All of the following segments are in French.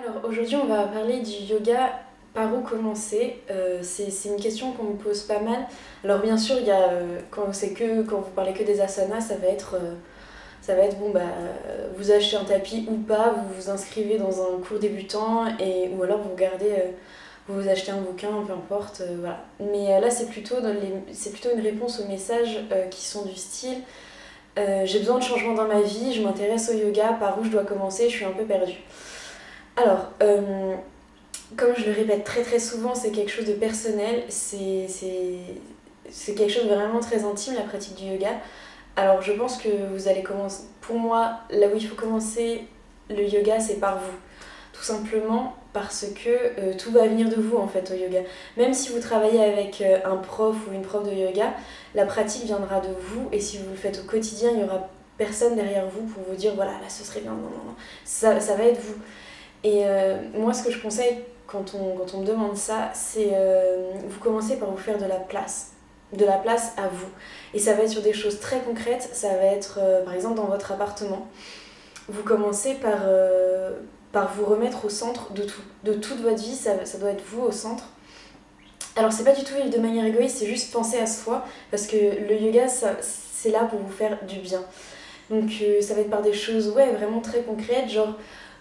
Alors aujourd'hui on va parler du yoga, par où commencer. C'est une question qu'on me pose pas mal. Alors bien sûr quand vous parlez que des asanas, ça va être bon bah vous achetez un tapis ou pas, vous vous inscrivez dans un cours débutant ou alors vous achetez un bouquin, peu importe, voilà. Mais là c'est plutôt une réponse aux messages qui sont du style j'ai besoin de changement dans ma vie, je m'intéresse au yoga, par où je dois commencer, je suis un peu perdue. Alors, comme je le répète très très souvent, c'est quelque chose de personnel, c'est quelque chose de vraiment très intime, la pratique du yoga. Alors je pense que vous allez commencer, pour moi, là où il faut commencer le yoga, c'est par vous. Tout simplement parce que tout va venir de vous en fait au yoga. Même si vous travaillez avec un prof ou une prof de yoga, la pratique viendra de vous et si vous le faites au quotidien, il n'y aura personne derrière vous pour vous dire voilà, là ce serait bien, non, non, non. Ça va être vous. Et moi, ce que je conseille quand on me demande ça, c'est vous commencez par vous faire de la place à vous. Et ça va être sur des choses très concrètes, ça va être par exemple dans votre appartement. Vous commencez par vous remettre au centre de tout. De toute votre vie, ça doit être vous au centre. Alors c'est pas du tout de manière égoïste, c'est juste penser à soi, parce que le yoga, c'est là pour vous faire du bien. Donc ça va être par des choses ouais, vraiment très concrètes, genre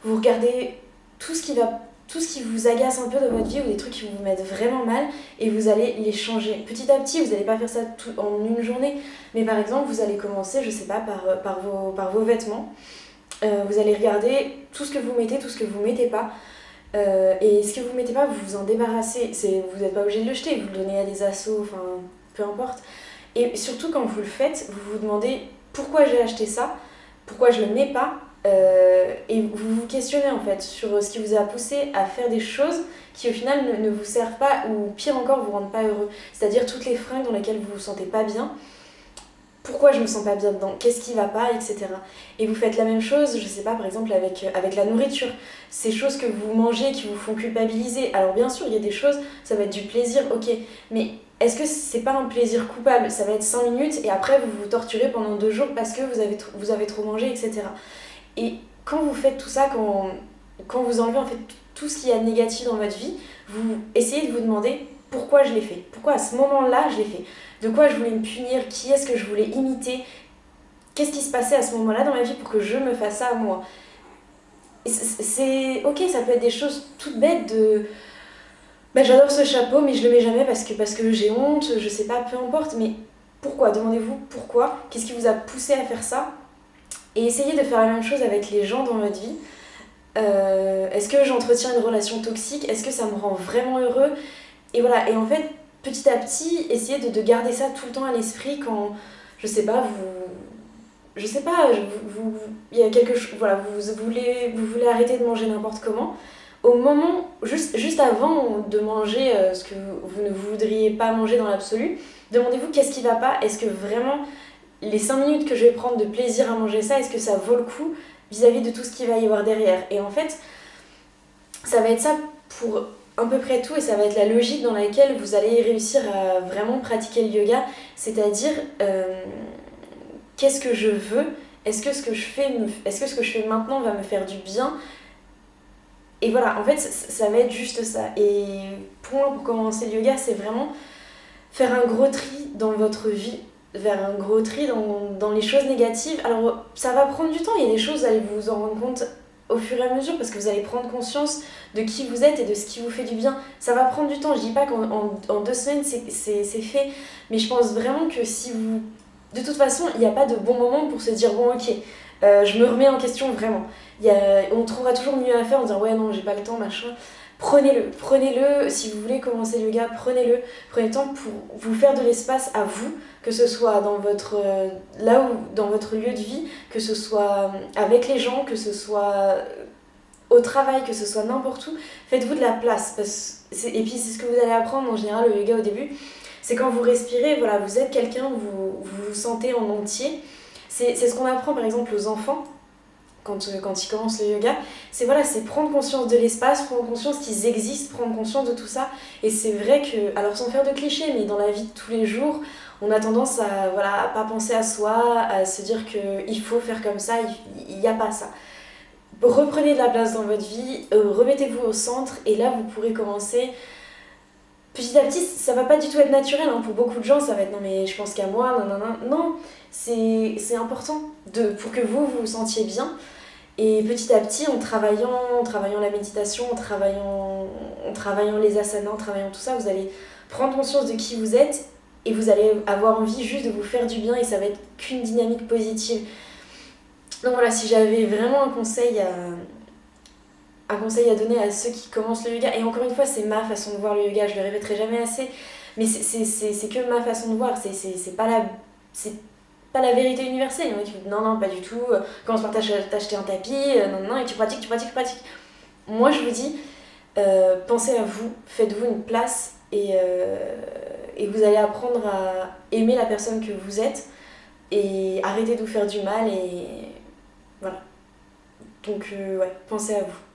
vous regardez tout ce qui va tout ce qui vous agace un peu dans votre vie ou des trucs qui vous mettent vraiment mal et vous allez les changer. Petit à petit, vous n'allez pas faire ça en une journée, mais par exemple, vous allez commencer, je sais pas, par vos vêtements. Vous allez regarder tout ce que vous mettez, tout ce que vous mettez pas. Et ce que vous mettez pas, vous vous en débarrassez. Vous n'êtes pas obligé de le jeter, vous le donnez à des assos, enfin, peu importe. Et surtout, quand vous le faites, vous vous demandez pourquoi j'ai acheté ça, pourquoi je le mets pas, et vous vous questionnez en fait sur ce qui vous a poussé à faire des choses qui au final ne vous servent pas ou pire encore vous rendent pas heureux. C'est-à-dire toutes les fringues dans lesquelles vous vous sentez pas bien. Pourquoi je me sens pas bien dedans, qu'est-ce qui va pas, etc. Et vous faites la même chose, je sais pas, par exemple avec la nourriture. Ces choses que vous mangez qui vous font culpabiliser. Alors bien sûr, il y a des choses, ça va être du plaisir, ok, mais est-ce que c'est pas un plaisir coupable? Ça va être 5 minutes et après vous vous torturez pendant 2 jours parce que vous avez trop mangé, etc. Et quand vous faites tout ça, quand vous enlevez en fait tout ce qu'il y a de négatif dans votre vie, vous essayez de vous demander pourquoi je l'ai fait, pourquoi à ce moment-là je l'ai fait, de quoi je voulais me punir, qui est-ce que je voulais imiter, qu'est-ce qui se passait à ce moment-là dans ma vie pour que je me fasse ça à moi. Et c'est ok, ça peut être des choses toutes bêtes de bah, j'adore ce chapeau mais je le mets jamais parce que j'ai honte, je sais pas, peu importe, mais pourquoi? Demandez-vous pourquoi, qu'est-ce qui vous a poussé à faire ça et essayez de faire la même chose avec les gens dans votre vie. Est-ce que j'entretiens une relation toxique? Est-ce que ça me rend vraiment heureux? Et voilà, et en fait, petit à petit, essayez de garder ça tout le temps à l'esprit quand, je sais pas, je sais pas, il y a quelque chose, voilà, vous voulez arrêter de manger n'importe comment. Au moment, juste avant de manger ce que vous ne voudriez pas manger dans l'absolu, demandez-vous qu'est-ce qui va pas, est-ce que vraiment les 5 minutes que je vais prendre de plaisir à manger ça, est-ce que ça vaut le coup vis-à-vis de tout ce qu'il va y avoir derrière. Et en fait, ça va être ça pour à peu près tout et ça va être la logique dans laquelle vous allez réussir à vraiment pratiquer le yoga, c'est-à-dire qu'est-ce que je veux, est-ce que ce que je fais maintenant va me faire du bien et voilà, en fait ça va être juste ça. Et pour moi, pour commencer le yoga, c'est vraiment faire un gros tri dans votre vie, vers un gros tri dans les choses négatives. Alors ça va prendre du temps, il y a des choses, vous allez vous en rendre compte au fur et à mesure parce que vous allez prendre conscience de qui vous êtes et de ce qui vous fait du bien. Ça va prendre du temps, je dis pas qu'en 2 semaines c'est fait, mais je pense vraiment que si vous... De toute façon, il n'y a pas de bon moment pour se dire bon ok, je me remets en question vraiment. On trouvera toujours mieux à faire en disant ouais non j'ai pas le temps machin. Prenez-le, si vous voulez commencer le yoga, prenez le temps pour vous faire de l'espace à vous, que ce soit là où, dans votre lieu de vie, que ce soit avec les gens, que ce soit au travail, que ce soit n'importe où, faites-vous de la place. Et puis c'est ce que vous allez apprendre en général le yoga au début, c'est quand vous respirez, voilà, vous êtes quelqu'un, vous vous sentez en entier. C'est ce qu'on apprend par exemple aux enfants quand ils commencent le yoga, c'est prendre conscience de l'espace, prendre conscience qu'ils existent, prendre conscience de tout ça. Et c'est vrai que, alors sans faire de clichés, mais dans la vie de tous les jours, on a tendance à pas penser à soi, à se dire qu'il faut faire comme ça, il n'y a pas ça. reprenez de la place dans votre vie, remettez-vous au centre et là vous pourrez commencer petit à petit. Ça va pas du tout être naturel, hein. Pour beaucoup de gens ça va être non mais je pense qu'à moi, non non non, non, c'est important pour que vous vous sentiez bien. Et petit à petit, en travaillant la méditation, en travaillant les asanas, en travaillant tout ça, vous allez prendre conscience de qui vous êtes et vous allez avoir envie juste de vous faire du bien et ça va être qu'une dynamique positive. Donc voilà, si j'avais vraiment un conseil à donner à ceux qui commencent le yoga, et encore une fois, c'est ma façon de voir le yoga, je le répéterai jamais assez, mais c'est que ma façon de voir, c'est pas la vérité universelle. Il y en a qui disent non, non, pas du tout, commence par t'acheter un tapis, non, non, et tu pratiques, tu pratiques, tu pratiques. Moi, je vous dis, pensez à vous, faites-vous une place et vous allez apprendre à aimer la personne que vous êtes et arrêter de vous faire du mal et voilà. Donc, ouais, pensez à vous.